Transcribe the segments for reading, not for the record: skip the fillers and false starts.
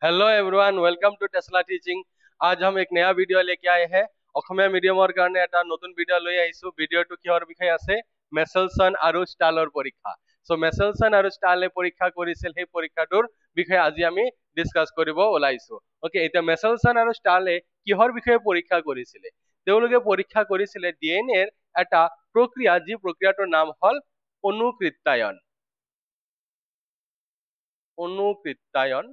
Hello everyone, welcome to Tesla teaching. आज हम एक नया वीडियो लेके आए हैं। অসমীয়া মিডিয়ামৰ কাৰণে এটা নতুন ভিডিঅ' লৈ আহিছো। ভিডিঅ'টো কিহৰ বিষয়ে আছে? মেচেলছন আৰু ষ্টালৰ পৰীক্ষা। সো মেচেলছন আৰু ষ্টালে পৰীক্ষা কৰিছিল, সেই পৰীক্ষাটোৰ বিষয়ে আজি আমি ডিসকাস কৰিব ওলাইছো। ওকে, এতিয়া মেচেলছন আৰু ষ্টালে কিহৰ বিষয়ে পৰীক্ষা কৰিছিলে? তেওঁলোকে পৰীক্ষা কৰিছিলে ডিএনএৰ এটা প্ৰক্ৰিয়া, যি প্ৰক্ৰিয়াটোৰ নাম হ'ল অনুকৃত্যায়ন। অনুকৃত্যায়ন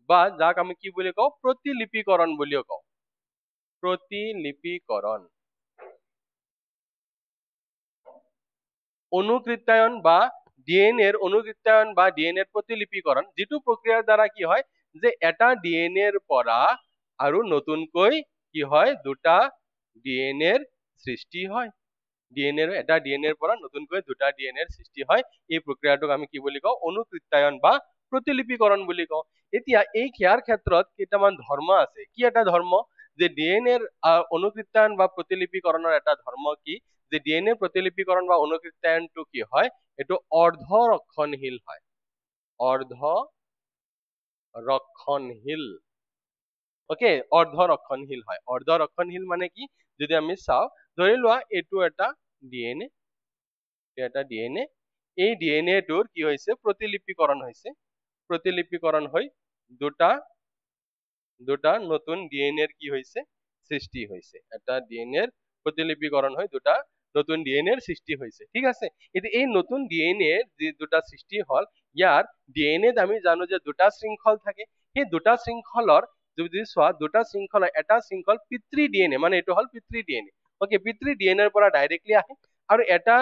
বা যাক আমি কি বুলি কওঁ, প্ৰতিলিপিকৰণ বুলিও কওঁ। প্ৰতিলিপিকৰণ। অনুকৃত্যায়ন বা ডিএনএৰ অনুকৃত্যায়ন বা ডিএনএৰ প্ৰতিলিপিকৰণ, যিটো প্ৰক্ৰিয়াৰ দ্বাৰা কি হয় যে এটা ডিএনএৰ পৰা আৰু নতুনকৈ কি হয়, দুটা ডিএনএৰ সৃষ্টি হয়। ডিএনএৰ এটা ডিএনএৰ পৰা নতুনকৈ দুটা ডিএনএৰ সৃষ্টি হয়। এই প্ৰক্ৰিয়াটোক আমি কি বুলি কওঁ? অনুকৃত্যায়ন বা প্ৰতিলিপিকৰণ বুলি কওঁ। এতিয়া এই ইয়াৰ ক্ষেত্ৰত কেইটামান ধৰ্ম আছে। কি এটা ধৰ্ম? যে ডিএনএৰ অনুকৃত্যায়ন বা প্ৰতিলিপিকৰণৰ এটা ধৰ্ম কি, যে ডিএনএ প্ৰতিলিপিকৰণ বা অনুকৃত্যায়নটো কি হয়, এইটো অৰ্ধ ৰক্ষণশীল হয়। অৰ্ধ ৰক্ষণশীল। ওকে, অৰ্ধ ৰক্ষণশীল হয়। অৰ্ধ ৰক্ষণশীল মানে কি? যদি আমি চাওঁ, ধৰি লোৱা এইটো এটা ডিএনএ, এই ডিএনএটোৰ কি হৈছে? প্ৰতিলিপিকৰণ হৈছে। প্ৰতিলিপিকৰণ হৈ দুটা নতুন ডিএনএৰ কি হৈছে? সৃষ্টি হৈছে। এটা ডিএনএৰ প্ৰতিলিপিকৰণ হৈ দুটা নতুন ডিএনএৰ সৃষ্টি হৈছে। ঠিক আছে, এতিয়া এই নতুন ডিএনএৰ যি দুটা সৃষ্টি হল, ইয়াৰ ডিএনএত আমি জানো যে দুটা শৃংখল থাকে। সেই দুটা শৃংখলৰ যদি চোৱা, দুটা শৃংখল, এটা শৃংখল পিতৃ ডিএনএ, মানে এইটো হল পিতৃ ডিএনএ। ওকে, পিতৃ ডিএনএৰ পৰা ডাইৰেক্টলি আহে, আৰু এটা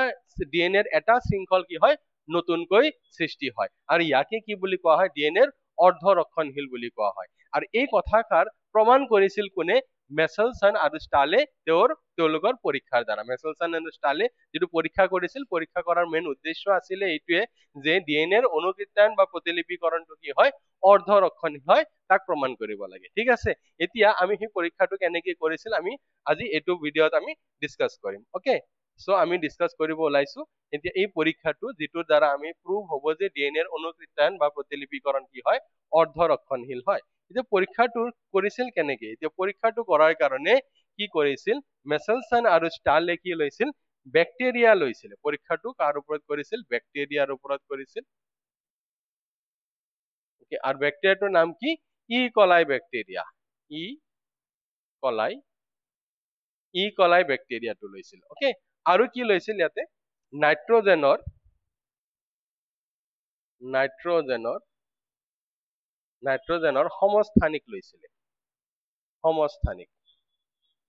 ডিএনএৰ এটা শৃংখল কি হয়? নতুনকৈ সৃষ্টি হয়। আৰু ইয়াকে কি বুলি কোৱা হয়? ডিএনএৰ অৰ্ধ ৰক্ষণশীল বুলি কোৱা হয়। আৰু এই কথাষাৰ প্ৰমাণ কৰিছিল কোনে? মেচেলছন আৰু ষ্টালে তেওঁলোকৰ পৰীক্ষাৰ দ্বাৰা। মেচেলছন আৰু ষ্টালে যিটো পৰীক্ষা কৰিছিল, পৰীক্ষা কৰাৰ মেইন উদ্দেশ্য আছিলে এইটোৱে যে ডিএনএৰ অনুকৃত্যায়ন বা প্ৰতিলিপিকৰণটো কি হয়? অৰ্ধ ৰক্ষণশীল হয়, তাক প্ৰমাণ কৰিব লাগে। ঠিক আছে, এতিয়া আমি সেই পৰীক্ষাটো কেনেকে কৰিছিল আমি আজি এইটো ভিডিঅ'ত আমি ডিসকাস কৰিম। ওকে, সো আমি ডিসকাস কৰিব ওলাইছো এতিয়া এই পৰীক্ষাটো, যিটোৰ দ্বাৰা আমি প্ৰুভ হ'ব যে ডিএনএৰ অনুকৃত্যায়ন বা প্ৰতিলিপিকৰণ কি হয়? অৰ্ধ ৰক্ষণশীল হয়। এতিয়া পৰীক্ষাটো কৰিছিল কেনেকে? এতিয়া পৰীক্ষাটো কৰাৰ কাৰণে কি কৰিছিল? মেচেলছন আৰু ষ্টালে কি লৈছিল? বেক্টেৰিয়া লৈছিল। পৰীক্ষাটো কাৰ ওপৰত কৰিছিল? বেক্টেৰিয়াৰ ওপৰত কৰিছিল। আৰু বেক্টেৰিয়াটোৰ নাম কি? ই কলাই বেক্টেৰিয়া। ই কলাই বেক্টেৰিয়াটো লৈছিল। ওকে, আৰু কি লৈছিল ইয়াতে? নাইট্ৰজেনৰ সমস্থানিক লৈছিলে।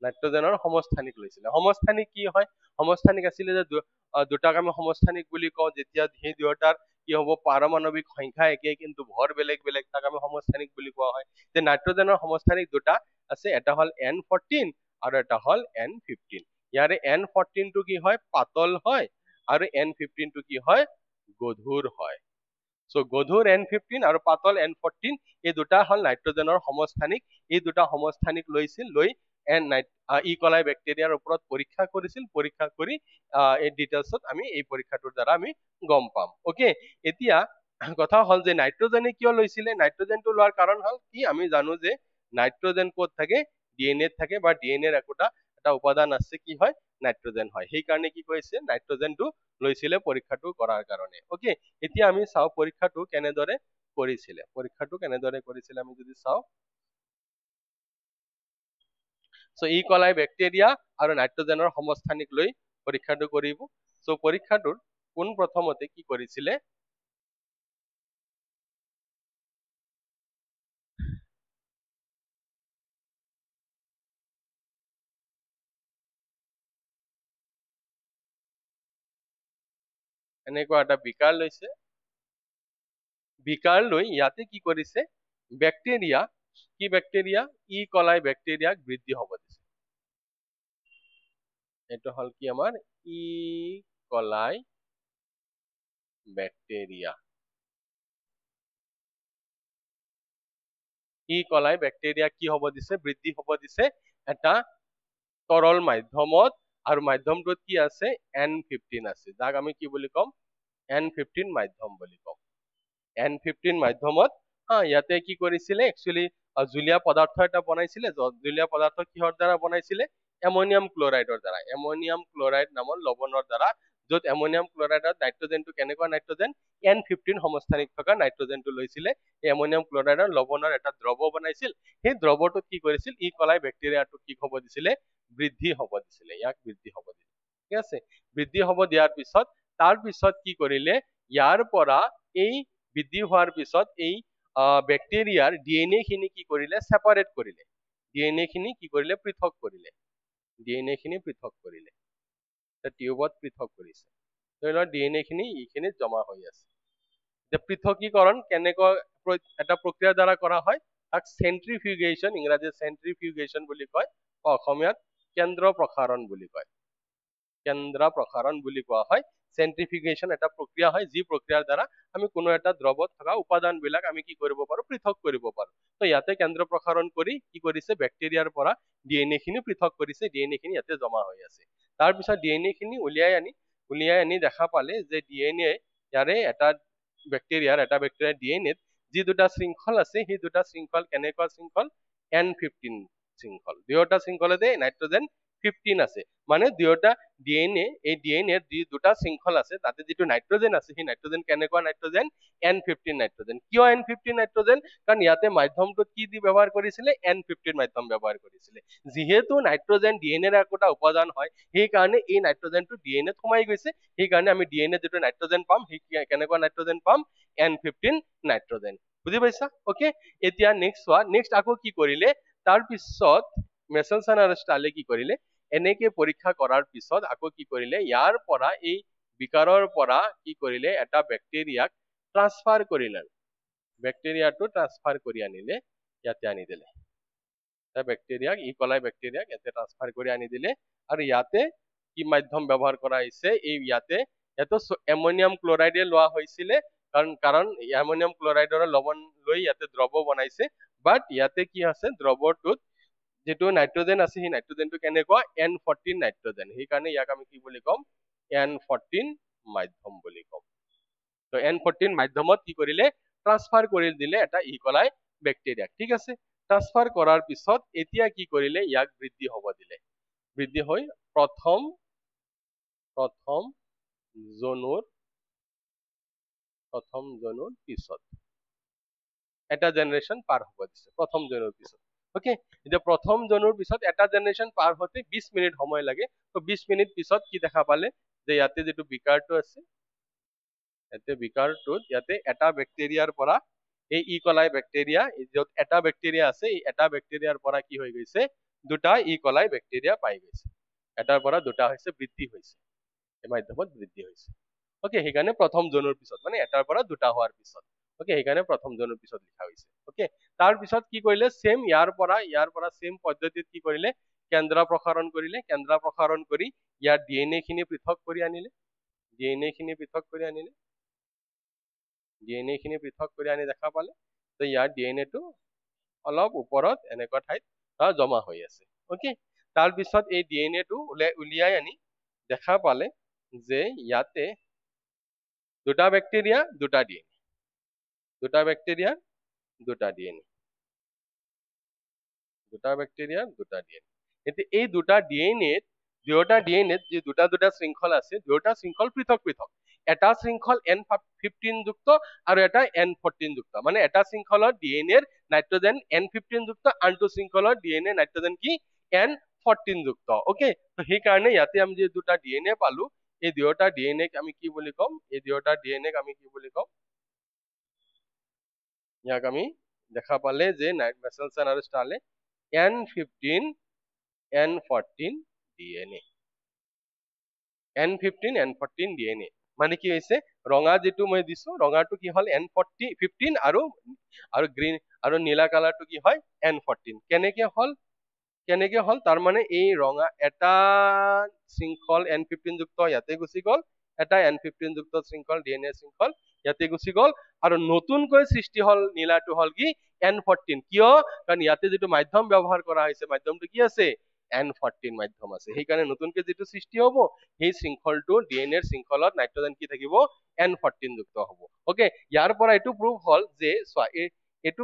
নাইট্ৰজেনৰ সমস্থানিক লৈছিলে। সমস্থানিক কি হয়? সমস্থানিক আছিলে যে দুটাক আমি সমস্থানিক বুলি কওঁ যেতিয়া সেই দুয়োটাৰ কি হ'ব? পাৰমাণৱিক সংখ্যা একে কিন্তু ভৰ বেলেগ বেলেগ, তাক আমি সমস্থানিক বুলি কোৱা হয়। যে নাইট্ৰজেনৰ সমস্থানিক দুটা আছে, এটা হ'ল N14 আৰু এটা হ'ল N15। ইয়াৰে N14 টো কি হয়? পাতল হয়, আৰু N15 টো কি হয়? গধুৰ হয়। সো গধুৰ N15 আৰু পাতল N14, এই দুটা হ'ল নাইট্ৰজেনৰ সমস্থানিক। এই দুটা সমস্থানিক লৈ ই কলাই বেক্টেৰিয়াৰ ওপৰত পৰীক্ষা কৰিছিল। পৰীক্ষা কৰি এই ডিটেইলছত আমি এই পৰীক্ষাটোৰ দ্বাৰা আমি গম পাম। ওকে, এতিয়া কথা হ'ল যে নাইট্ৰজেনে কিয় লৈছিলে? নাইট্ৰজেনটো লোৱাৰ কাৰণ হ'ল কি? আমি জানো যে নাইট্ৰজেন ক'ত থাকে? ডিএনএত থাকে, বা ডিএনএৰ এটা উপাদান আছে, কি হয়? নাইট্ৰজেন হয়। সেইকাৰণে কি কৰিছে? নাইট্ৰজেনটো লৈছিলে পৰীক্ষাটো কৰাৰ কাৰণে। ওকে, এতিয়া আমি চাওঁ পৰীক্ষাটো কেনেদৰে কৰিছিলে। আমি যদি চাওঁ, সো ই কলাই বেক্টেৰিয়া আৰু নাইট্ৰজেনৰ সমস্থানিক লৈ পৰীক্ষাটো কৰিব। সো পৰীক্ষাটোৰ পোন প্ৰথমতে কি কৰিছিলে? এনেকুৱা এটা বিকাৰ লৈছে। বিকাৰ লৈ ইয়াতে কি কৰিছে? বেক্টেৰিয়া, কি বেক্টেৰিয়া? ই কলাই বেক্টেৰিয়াক বৃদ্ধি হ'ব দিছে। এইটো হ'ল কি আমাৰ? ই কলাই বেক্টেৰিয়া। ই কলাই বেক্টেৰিয়া কি হ'ব দিছে? বৃদ্ধি হ'ব দিছে এটা তৰল মাধ্যমত, আৰু মাধ্যমটোত কি আছে? N15 আছে, যাক আমি কি বুলি ক'ম? N15 মাধ্যম বুলি ক'ম। N15 মাধ্যমত ইয়াতে কি কৰিছিলে একচুৱেলি জুলীয়া পদাৰ্থ এটা বনাইছিলে, জুলীয়া পদাৰ্থ কিহৰ দ্বাৰা বনাইছিলে, এমনিয়াম ক্লৰাইডৰ দ্বাৰা, এমনিয়াম ক্লৰাইড নামৰ লৱণৰ দ্বাৰা, য'ত এমনিয়াম ক্লৰাইডত নাইট্ৰজেনটো কেনেকুৱা নাইট্ৰজেন, N15 সমস্থানিক থকা নাইট্ৰজেনটো লৈছিলে, এই এমনিয়াম ক্লৰাইডৰ লৱণৰ এটা দ্ৰৱ বনাইছিল, সেই দ্ৰৱটোত কি কৰিছিল, ই কলাই বেক্টেৰিয়াটো কি হ'ব দিছিলে, বৃদ্ধি হ'ব দিছিলে, ইয়াক বৃদ্ধি হ'ব দিছিলে, ঠিক আছে। বৃদ্ধি হ'ব দিয়াৰ পিছত তাৰ পিছত কি কৰিলে, ইয়াৰ পৰা এই বৃদ্ধি হোৱাৰ পিছত এই বেক্টেৰিয়াৰ ডিএনএ খিনি কি কৰিলে, সেপাৰেট কৰিলে, ডিএনএ খিনি কি কৰিলে, পৃথক কৰিলে, ডিএনএ খিনি পৃথক কৰিলে, টিউবত পৃথক কৰিছে, ধৰি লোৱা ডিএনএ খিনি এইখিনিত জমা হৈ আছে। পৃথকীকৰণ কেনেকৈ এটা প্ৰক্ৰিয়াৰ দ্বাৰা কৰা হয়, তাক চেন্ট্ৰিফিউগেশ্যন, ইংৰাজীত চেন্ট্ৰিফিউগেশ্যন বুলি কয়, অসমীয়াত কেন্দ্ৰ প্ৰসাৰণ বুলি কয়, কেন্দ্ৰ প্ৰসাৰণ বুলি কোৱা হয়। চেন্ট্ৰিফিউগেশ্যন এটা প্ৰক্ৰিয়া হয়, যি প্ৰক্ৰিয়াৰ দ্বাৰা আমি কোনো এটা দ্ৰৱত থকা উপাদান বিলাক আমি কি কৰিব পাৰো, পৃথক কৰিব পাৰো। তো ইয়াতে কেন্দ্ৰ প্ৰসাৰণ কৰি কি কৰিছে, বেক্টেৰিয়াৰ পৰা ডিএনএ খিনি পৃথক কৰিছে, ডিএনএ খিনি ইয়াতে জমা হৈ আছে। তাৰপিছত ডিএনএ খিনি উলিয়াই আনি দেখা পালে যে ডিএনএ ইয়াৰে এটা বেক্টেৰিয়াৰ ডিএনএত যি দুটা শৃংখল আছে, সেই দুটা শৃংখল কেনেকুৱা শৃংখল, N15 শৃংখল, দুয়োটা শৃংখলতে নাইট্ৰজেন 15 আছে, মানে দুয়োটা ডিএনএ, এই ডিএনএ যি দুটা শৃংখল আছে তাতে যিটো নাইট্ৰজেন আছে, সেই নাইট্ৰজেন কেনেকুৱা নাইট্ৰজেন, N15 নাইট্ৰজেন। কিয় N15 নাইট্ৰজেন, কাৰণ ইয়াতে মাধ্যমটোত কি দি ব্যৱহাৰ কৰিছিলে, N15 মাধ্যম ব্যৱহাৰ কৰিছিলে। যিহেতু নাইট্ৰজেন ডিএনএৰ একোটা উপাদান হয়, সেইকাৰণে এই নাইট্ৰজেনটো ডিএনএত সোমাই গৈছে, সেইকাৰণে আমি ডিএনএ যিটো নাইট্ৰজেন পাম, সেই কেনেকুৱা নাইট্ৰজেন পাম, N15 নাইট্ৰজেন। বুজি পাইছা? ওকে, এতিয়া নেক্সট আকৌ কি কৰিলে, তাৰপিছত মেচেলছন আৰু ষ্টালে কি কৰিলে, এনেকে পৰীক্ষা কৰাৰ পিছত আকৌ কি কৰিলে, ইয়াৰ পৰা এই বিকাৰৰ পৰা কি কৰিলে, এটা বেক্টেৰিয়াক ট্ৰান্সফাৰ কৰিলে, বেক্টেৰিয়াটো ট্ৰান্সফাৰ কৰি আনিলে, ইয়াতে আনি দিলে, বেক্টেৰিয়াক, ই কলাই বেক্টেৰিয়াক ইয়াতে ট্ৰান্সফাৰ কৰি আনি দিলে, আৰু ইয়াতে কি মাধ্যম ব্যৱহাৰ কৰা হৈছে, এই ইয়াতে এমনিয়াম ক্লৰাইডে লোৱা হৈছিলে, কাৰণ এমনিয়াম ক্লৰাইডৰ লৱণ লৈ ইয়াতে দ্ৰৱ বনাইছে, বাট ইয়াতে কি আছে, দ্ৰৱটোত যেটো নাইট্ৰজেন আছে, সেই নাইট্ৰজেনটো কেনেকুৱা, N14 নাইট্ৰজেন, সেইকাৰণে ইয়াক আমি কি বুলি কম, N14 মাধ্যম বুলি কম। তো N14 মাধ্যমত কি কৰিলে, ট্ৰান্সফাৰ কৰি দিলে এটা ই কলাই বেক্টেৰিয়াক, ঠিক আছে। ট্ৰান্সফাৰ কৰাৰ পিছত এতিয়া কি কৰিলে, ইয়াক বৃদ্ধি হ'ব দিলে, বৃদ্ধি হৈ প্ৰথম জনুৰ পিছত এটা জেনাৰেশন পাৰ হ'ব দিছে, প্ৰথম জনুৰ পিছত। ওকে, এতিয়া প্ৰথম জনুৰ পিছত এটা জেনাৰেশন পাৰ হতে 20 মিনিট সময় লাগে। তো 20 মিনিট পিছত কি দেখা পালে, যে ইয়াতে যেটো বিকাৰটো আছে, ইয়াতে এটা বেক্টেৰিয়াৰ পৰা এই ই কলাই বেক্টেৰিয়া, য'ত এটা বেক্টেৰিয়া আছে, এই এটা বেক্টেৰিয়াৰ পৰা কি হৈ গৈছে, দুটা ই কলাই বেক্টেৰিয়া পাই গৈছে, এটাৰ পৰা দুটা হৈছে, বৃদ্ধি হৈছে, এই মাধ্যমত বৃদ্ধি হৈছে। ওকে, সেইকাৰণে প্ৰথম জনুৰ পিছত, মানে এটাৰ পৰা দুটা হোৱাৰ পিছত, ওকে, সেইকাৰণে প্ৰথম জনুৰ পিছত লিখা হৈছে। ওকে, তাৰ পিছত কি কৰিলে, সেম ইয়াৰ পৰা সেম পদ্ধতিত কি কৰিলে, কেন্দ্ৰ প্ৰসাৰণ কৰিলে, কেন্দ্ৰ প্ৰসাৰণ কৰি ইয়াৰ ডিএনএ খিনি পৃথক কৰি আনিলে, ডিএনএ খিনি পৃথক কৰি আনিলে, ডিএনএ খিনি পৃথক কৰি আনি দেখা পালে, তো ইয়াৰ ডিএনএ টো অলপ ওপৰত এনেকুৱা ঠাইত জমা হৈ আছে। ওকে, তাৰ পিছত এই ডিএনএ টো উলিয়াই আনি দেখা পালে যে ইয়াতে দুটা বেক্টেৰিয়া, দুটা ডিএনএ, দুটা বেক্টেৰিয়া, দুটা ডিএনএ, দুটা বেক্টেৰিয়া, দুটা ডিএনএ। এতিয়া এই দুটা ডিএনএ, দুটা ডিএনএ যে দুটা দুটা শৃংখল আছে, দুটা শৃংখল পৃথক পৃথক, এটা শৃংখল N15 যুক্ত আৰু এটা N14 যুক্ত, মানে এটা শৃংখলৰ ডিএনএৰ নাইট্ৰজেন N15 যুক্ত, আনটো শৃংখলৰ ডিএনএ নাইট্ৰজেন কি N14 যুক্ত। ওকে, তো সেইকাৰণে ইয়াতে আমি যে দুটা ডিএনএ পালো, এই দুটা ডিএনএ আমি কি বুলি কম, এই দুটা ডিএনএ আমি কি বুলি কম, ইয়াক আমি দেখা পালে যে মেচেলছন আৰু ষ্টালে N15 N14 DNA, N15 N14 DNA, মানে কি হৈছে, ৰঙা যেটো মই দিছো, ৰঙাটো কি হল N15 আৰু গ্ৰীন আৰু নীলা কালাৰটো কি হয় N14। কেনেকে হল, তাৰ মানে এই ৰঙা এটা শৃংখল N15 যুক্ত ইয়াতে গুচি গল, এটা N15 যুক্ত শৃংখল ডিএনএ শৃংখল ইয়াতে গুচি গল, আৰু নতুনকৈ সৃষ্টি হল নীলাটো হল কি N14। কিয়, কাৰণ ইয়াতে যেটো মাধ্যম ব্যৱহাৰ কৰা হৈছে, মাধ্যমটো কি আছে, N14 মাধ্যম আছে, সেইকাৰণে নতুনকে যেটো সৃষ্টি হ'ব, সেই শৃংখলটো ডিএনএৰ শৃংখলত নাইট্ৰজেন কি থাকিব, N14 যুক্ত হ'ব। ওকে, ইয়াৰ পৰা এইটো প্ৰুভ হল যে এইটো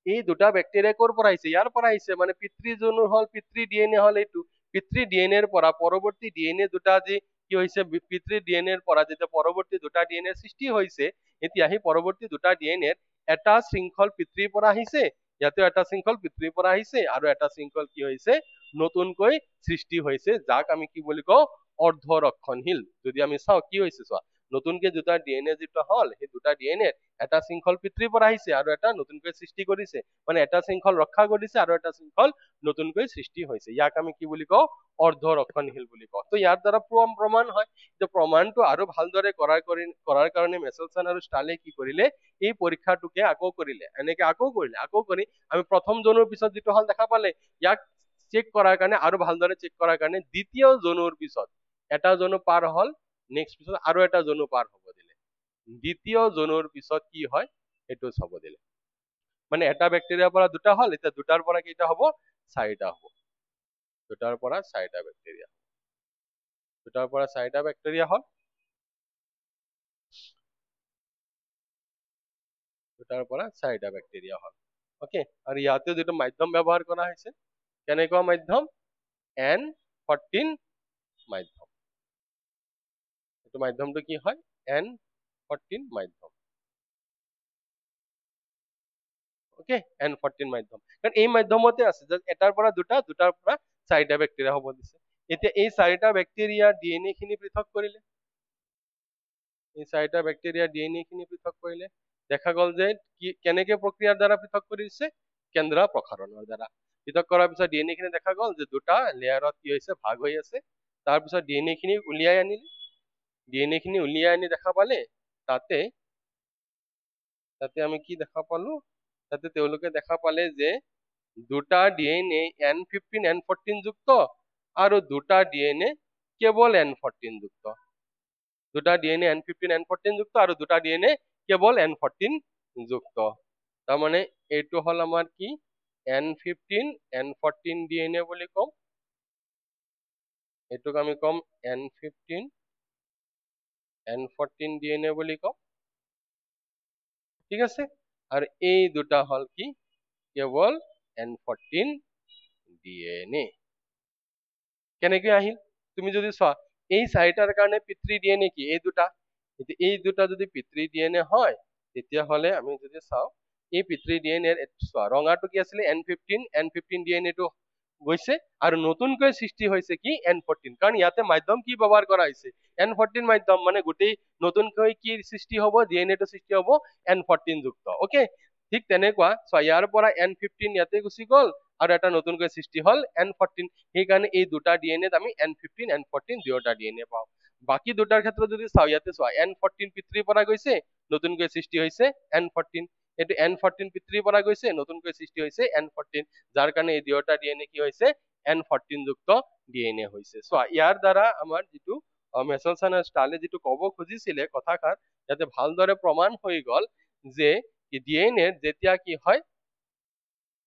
এই দুটা বেক্টেৰিয়া কৰ পৰা আহিছে, ইয়াৰ পৰা আহিছে, মানে পিতৃ জনু হল, পিতৃ ডিএনএ হল এইটো। পিতৃ ডিএনএৰ পৰা পৰৱৰ্তী ডিএনএ দুটা যি কি হৈছে, পিতৃ ডিএনএৰ পৰা যেতিয়া পৰৱৰ্তী দুটা ডিএনএৰ সৃষ্টি হৈছে, এতিয়া সেই পৰৱৰ্তী দুটা ডিএনএৰ এটা শৃংখল পিতৃৰ পৰা আহিছে, ইয়াতে এটা শৃংখল পিতৃৰ পৰা আহিছে, আৰু এটা শৃংখল কি হৈছে, নতুনকৈ সৃষ্টি হৈছে, যাক আমি কি বুলি কওঁ, অৰ্ধৰক্ষণশীল। যদি আমি চাওঁ কি হৈছে, চোৱা, নতুনকে দুটা ডিএনএ যেটা হল, সেই দুটা ডিএনএ এটা শৃংখল পিতৃৰ পৰা আহিছে আৰু এটা নতুনকৈ সৃষ্টি কৰিছে, মানে এটা শৃংখল ৰক্ষা কৰিছে আৰু এটা শৃংখল নতুনকৈ সৃষ্টি হৈছে, ইয়াক আমি কি বুলি কওঁ, অৰ্ধৰক্ষণশীল বুলি কওঁ। তো ইয়াৰ দ্বাৰা প্ৰমাণ হয়। তো প্ৰমাণটো আৰু ভালদৰে কৰাৰ কাৰণে মেচেলছন আৰু ষ্টালে কি কৰিলে, এই পৰীক্ষাটোকে আকৌ কৰিলে, এনেকে আকৌ কৰি আমি প্ৰথম জনুৰ পিছত যিটো হল দেখা পালে, ইয়াক চেক কৰাৰ কাৰণে আৰু ভালদৰে চেক কৰাৰ কাৰণে দ্বিতীয় জনুৰ পিছত এটা জনু পাৰ হল, নেক্সট পিছত আৰু এটা জনু পাৰ হব দিলে, দ্বিতীয় জনুৰ পিছত কি হয় এইটো চাব দিলে, মানে এটা বেক্টেৰিয়াৰ পৰা দুটা হল, এতিয়া দুটাৰ পৰা কেইটা হব, চাৰিটা হব, দুটাৰ পৰা চাৰিটা বেক্টেৰিয়া, দুটাৰ পৰা চাৰিটা বেক্টেৰিয়া হল, দুটাৰ পৰা চাৰিটা বেক্টেৰিয়া হল। ওকে, আৰু ইয়াতে যেটো মাধ্যম ব্যৱহাৰ কৰা হৈছে, কেনেকুৱা মাধ্যম, N14 মাধ্যম। এইটো মাধ্যমটো কি হয়, N14 মাধ্যম। ওকে, N14 মাধ্যম, কাৰণ এই মাধ্যমতে আছে যে এটাৰ পৰা দুটা, দুটাৰ পৰা চাৰিটা বেক্টেৰিয়া হ'ব দিছে। এতিয়া এই চাৰিটা বেক্টেৰিয়া ডিএনএ খিনি পৃথক কৰিলে, এই চাৰিটা বেক্টেৰিয়া ডিএনএ খিনি পৃথক কৰিলে, দেখা গল যে কি কেনেকে প্ৰক্ৰিয়াৰ দ্বাৰা পৃথক কৰিছে, কেন্দ্ৰ প্ৰসাৰণৰ দ্বাৰা। পৃথক কৰাৰ পিছত ডিএনএ খিনি দেখা গল যে দুটা লেয়াৰত কি হৈছে, ভাগ হৈ আছে। তাৰপিছত ডিএনএ খিনি উলিয়াই আনিলে, ডিএনএ খিনি উলিয়াই আনি দেখা পালে তাতে আমি কি দেখা পালো, তাতে তেওঁলোকে দেখা পালে যে দুটা ডিএনএ N15 N14 যুক্ত আৰু দুটা ডিএনএ কেৱল N14 যুক্ত, দুটা ডিএনএ N15 N14 যুক্ত আৰু দুটা ডিএনএ কেৱল N14 যুক্ত। তাৰমানে এইটো হল আমাৰ কি, N15 N14 ডিএনএ বুলি কম, এইটোক আমি কম N15 N14 ডিএনএ বুলি কম, ঠিক আছে। আৰু এই দুটা হল কি, কেৱল N14 ডিএনএ। কেনেকৈ আহিল, তুমি যদি চোৱা, এই চাৰিটাৰ কাৰণে পিতৃ ডিএনএ কি, এই দুটা যদি পিতৃ ডিএনএ হয়, তেতিয়াহলে আমি যদি চাওঁ, এই পিতৃ ডিএনএ চোৱা, ৰঙাটো কি আছিলে, N15 ডিএনএটো গৈছে, আৰু নতুনকৈ সৃষ্টি হৈছে কি, N14, কাৰণ ইয়াতে মাধ্যম কি ব্যৱহাৰ কৰা হৈছে, N14 মাধ্যম, মানে গোটেই নতুনকৈ কি সৃষ্টি হব, ডিএনএটো সৃষ্টি হব N14 যুক্ত। ওকে, ঠিক তেনেকুৱা চোৱা, ইয়াৰ পৰা N15 ইয়াতে গুচি গল আৰু এটা নতুনকৈ সৃষ্টি হল N14, সেইকাৰণে এই দুটা ডিএনএত আমি N15 N14 দুয়োটা ডিএনএ পাওঁ। বাকি দুটাৰ ক্ষেত্ৰত যদি চাওঁ, ইয়াতে চোৱা, N14 পিতৃৰ পৰা গৈছে, নতুনকৈ সৃষ্টি হৈছে N14, এইটো N14 পিতৃৰ পৰা গৈছে, নতুনকৈ সৃষ্টি হৈছে N14, যাৰ কাৰণে এই দুয়োটা ডিএনএ কি হৈছে, N14 যুক্ত ডিএনএ হৈছে। চোৱা, ইয়াৰ দ্বাৰা আমাৰ যিটো মেচেলছন আৰু ষ্টালে যিটো কব খুজিছিলে কথাষাৰ, ইয়াতে ভালদৰে প্ৰমাণ হৈ গল যে ডিএনএ যেতিয়া কি হয়,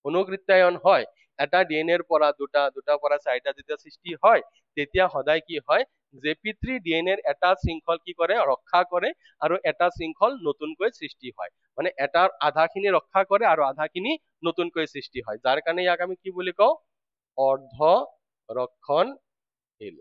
অনুকৃত্যায়ন হয়, এটা ডিএনএৰ পৰা দুটা, দুটাৰ পৰা চাৰিটা যেতিয়া সৃষ্টি হয়, তেতিয়া সদায় কি হয়, যে পিতৃ ডিএনএৰ এটা শৃংখল কি কৰে, ৰক্ষা কৰে, আৰু এটা শৃংখল নতুনকৈ সৃষ্টি হয়, মানে এটাৰ আধাখিনি ৰক্ষা কৰে আৰু আধাখিনি নতুনকৈ সৃষ্টি হয়, যাৰ কাৰণে ইয়াক আমি কি বুলি কওঁ, অৰ্ধৰক্ষণশীল।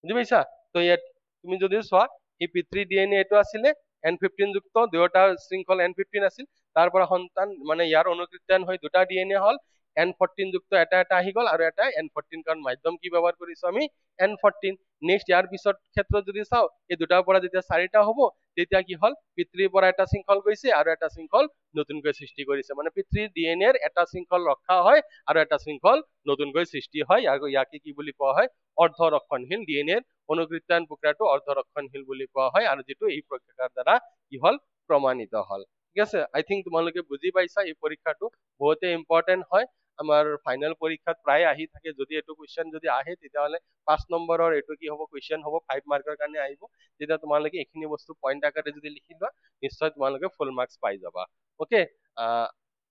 বুজি পাইছা? তো ইয়াত তুমি যদি চোৱা, এই পিতৃ ডিএনএ এইটো আছিলে N15 যুক্ত, দুয়োটা শৃংখল N15 আছিল, তাৰ পৰা সন্তান মানে ইয়াৰ অনুকৃত্যায়ন হৈ দুটা ডিএনএ হল, N14 যুক্ত এটা আহি গল, আৰু এটা N14, কাৰণ মাধ্যম কি ব্যৱহাৰ কৰিছো আমি, N14। নেক্সট ইয়াৰ পিছত ক্ষেত্ৰত যদি চাওঁ, এই দুটাৰ পৰা যেতিয়া চাৰিটা হব, তেতিয়া কি হল, পিতৃৰ পৰা এটা শৃংখল গৈছে আৰু এটা শৃংখল নতুনকৈ সৃষ্টি কৰিছে, মানে পিতৃ ডিএনএৰ এটা শৃংখল ৰক্ষা হয় আৰু এটা শৃংখল নতুনকৈ সৃষ্টি হয়, ইয়াকে কি বুলি কোৱা হয়, অৰ্ধৰক্ষণশীল। ডিএনএৰ অনুকৃত্যায়ন প্ৰক্ৰিয়াটো অৰ্ধৰক্ষণশীল বুলি কোৱা হয়, আৰু যিটো এই প্ৰক্ৰিয়াৰ দ্বাৰা কি হল, প্ৰমাণিত হল। ঠিক আছে, আই থিংক তোমালোকে বুজি পাইছা, এই পৰীক্ষাটো বহুতে ইম্পৰ্টেন্ট হয়, আমাৰ ফাইনেল পৰীক্ষাত প্ৰায় আহি থাকে, যদি এইটো কুৱেশ্যন যদি আহে, তেতিয়াহলে 5 নম্বৰৰ এইটো কি হব, কুৱেশ্যন হব, 5 মাৰ্কৰ কাৰণে আহিব, তেতিয়া তোমালোকে এইখিনি বস্তু পইণ্ট আকাৰে যদি লিখি লোৱা, নিশ্চয় তোমালোকে ফুল মাৰ্কস পাই যাবা। ওকে,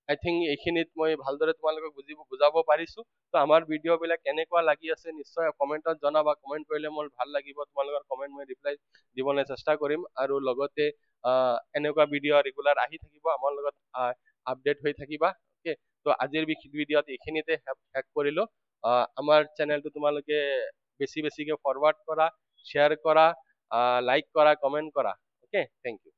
আই থিংক এইখিনিত মই ভালদৰে তোমালোকক বুজাব পাৰিছো। তো আমাৰ ভিডিঅ'বিলাক কেনেকুৱা লাগি আছে নিশ্চয় কমেণ্টত জনাবা। কমেণ্ট কৰিলে মোৰ ভাল লাগিব, তোমালোকৰ কমেণ্ট মই ৰিপ্লাই দিবলৈ চেষ্টা কৰিম। আৰু লগতে এনেকুৱা ভিডিঅ' ৰেগুলাৰ আহি থাকিব, আমাৰ লগত আপডেট হৈ থাকিবা। অ'কে, তো আজিৰ ভিডিঅ'ত এইখিনিতে শেষ কৰিলো। আমাৰ চেনেলটো তোমালোকে বেছিকৈ ফৰৱাৰ্ড কৰা, শ্বেয়াৰ কৰা, লাইক কৰা, কমেণ্ট কৰা। Okay, thank U.